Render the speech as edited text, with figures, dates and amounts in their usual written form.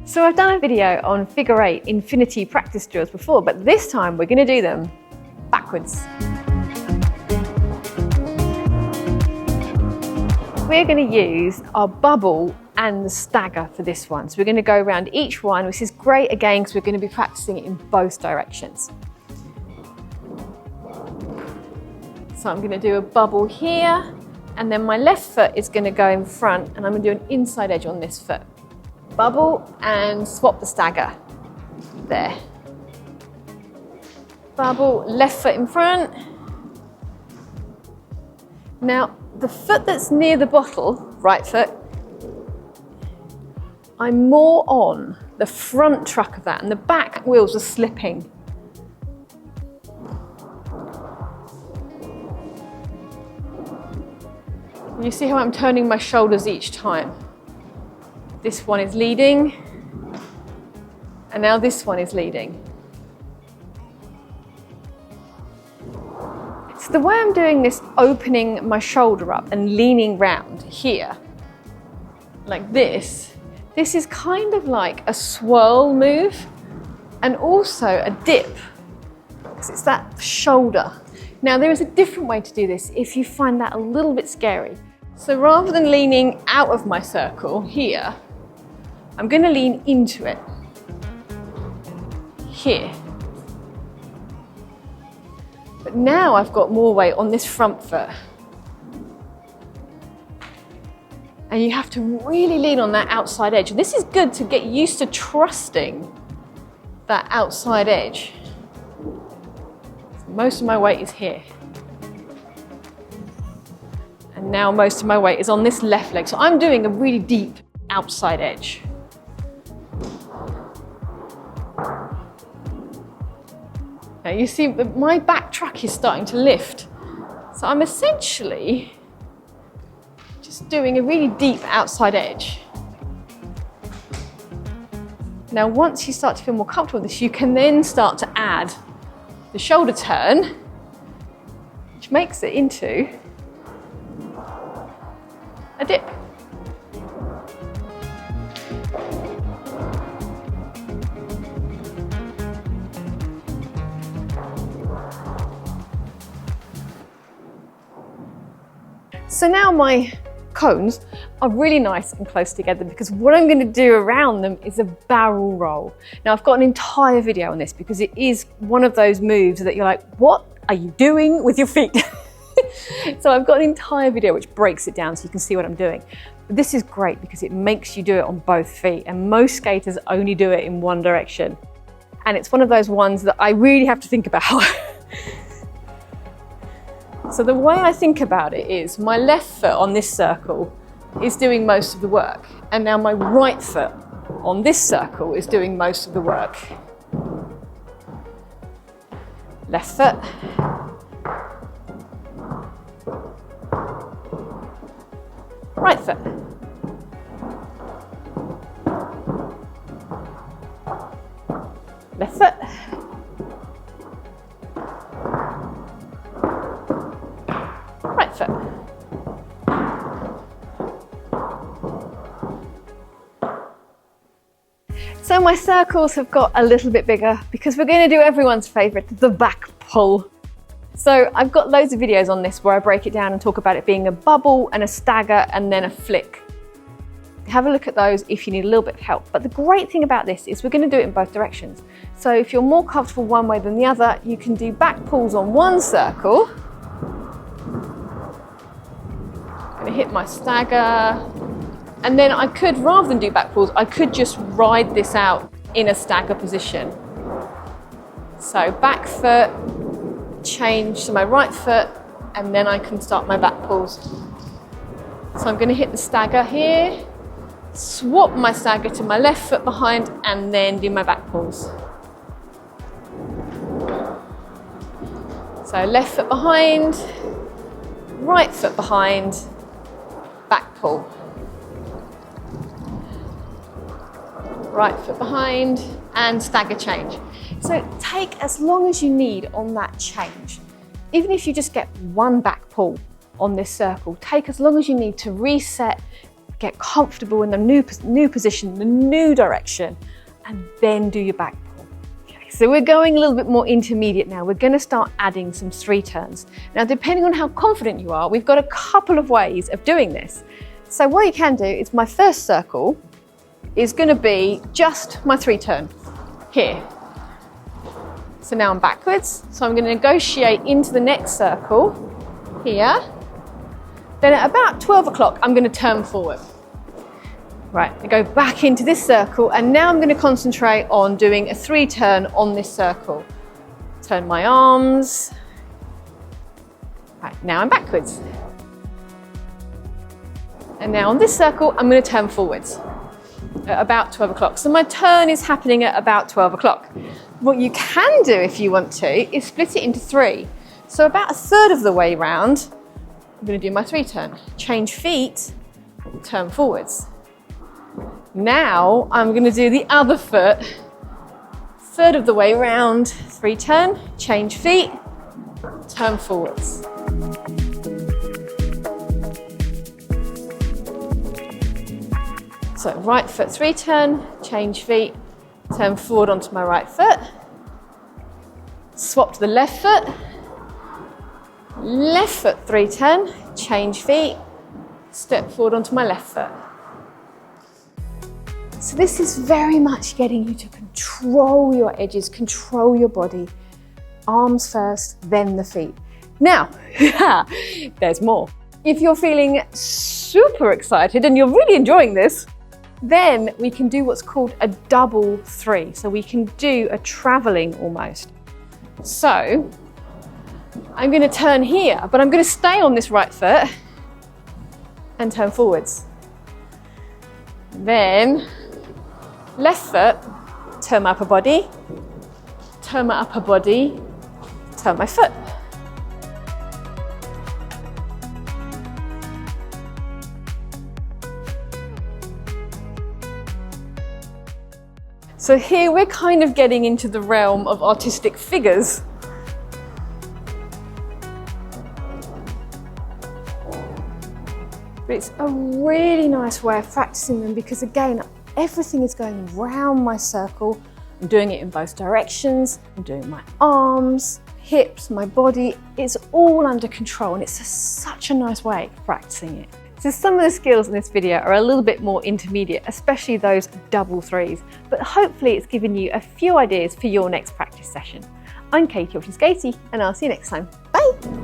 So I've done a video on figure 8 infinity practice drills before, but this time we're going to do them backwards. We're going to use our bubble and the stagger for this one. So we're going to go around each one, which is great again because we're going to be practicing it in both directions. So I'm going to do a bubble here, and then my left foot is going to go in front, and I'm going to do an inside edge on this foot. Bubble and swap the stagger. There. Bubble, left foot in front. Now, the foot that's near the bottle, right foot, I'm more on the front truck of that, and the back wheels are slipping. You see how I'm turning my shoulders each time? This one is leading, and now this one is leading. So the way I'm doing this, opening my shoulder up and leaning round here, like this is kind of like a swirl move and also a dip, because it's that shoulder. Now there is a different way to do this if you find that a little bit scary. So rather than leaning out of my circle here, I'm going to lean into it, here. But now I've got more weight on this front foot. And you have to really lean on that outside edge. And this is good to get used to trusting that outside edge. Most of my weight is here. And now most of my weight is on this left leg. So I'm doing a really deep outside edge. Now you see my back track is starting to lift. So I'm essentially just doing a really deep outside edge. Now once you start to feel more comfortable with this, you can then start to add the shoulder turn, which makes it into a dip. So now my cones are really nice and close together, because what I'm going to do around them is a barrel roll. Now I've got an entire video on this because it is one of those moves that you're like, what are you doing with your feet? So I've got an entire video which breaks it down so you can see what I'm doing. But this is great because it makes you do it on both feet, and most skaters only do it in one direction. And it's one of those ones that I really have to think about. So the way I think about it is my left foot on this circle is doing most of the work, and now my right foot on this circle is doing most of the work. Left foot. Right foot. Left foot. Right foot. So my circles have got a little bit bigger because we're going to do everyone's favourite, the back pull. So I've got loads of videos on this where I break it down and talk about it being a bubble and a stagger and then a flick. Have a look at those if you need a little bit of help. But the great thing about this is we're going to do it in both directions. So if you're more comfortable one way than the other, you can do back pulls on one circle. I'm going to hit my stagger. And then I could, rather than do back pulls, I could just ride this out in a stagger position. So back foot, change to my right foot, and then I can start my back pulls. So I'm going to hit the stagger here, swap my stagger to my left foot behind, and then do my back pulls. So left foot behind, right foot behind, back pull. Right foot behind, and stagger change. So take as long as you need on that change. Even if you just get one back pull on this circle, take as long as you need to reset, get comfortable in the new position, the new direction, and then do your back pull. Okay, so we're going a little bit more intermediate now. We're going to start adding some 3 turns. Now, depending on how confident you are, we've got a couple of ways of doing this. So what you can do is my first circle is going to be just my 3 turn here. So now I'm backwards, so I'm going to negotiate into the next circle here. Then at about 12 o'clock, I'm going to turn forward. Right, I go back into this circle, and now I'm going to concentrate on doing a 3 turn on this circle. Turn my arms. Right, now I'm backwards. And now on this circle, I'm going to turn forwards at about 12 o'clock. So my turn is happening at about 12 o'clock. What you can do if you want to is split it into 3. So about a third of the way round, I'm going to do my 3 turn. Change feet, turn forwards. Now I'm going to do the other foot, third of the way round, 3 turn, change feet, turn forwards. So right foot 3 turn, change feet, turn forward onto my right foot, swap to the left foot 3 turn, change feet, step forward onto my left foot. So this is very much getting you to control your edges, control your body. Arms first, then the feet. Now, there's more. If you're feeling super excited and you're really enjoying this, then we can do what's called a double 3. So we can do a traveling almost. So I'm going to turn here, but I'm going to stay on this right foot and turn forwards. Then left foot, turn my upper body, turn my upper body, turn my foot. So here we're kind of getting into the realm of artistic figures. But it's a really nice way of practicing them because again, everything is going round my circle. I'm doing it in both directions. I'm doing my arms, hips, my body. It's all under control and it's such a nice way of practicing it. So some of the skills in this video are a little bit more intermediate, especially those double 3s, but hopefully it's given you a few ideas for your next practice session. I'm Katie from Skatie and I'll see you next time. Bye!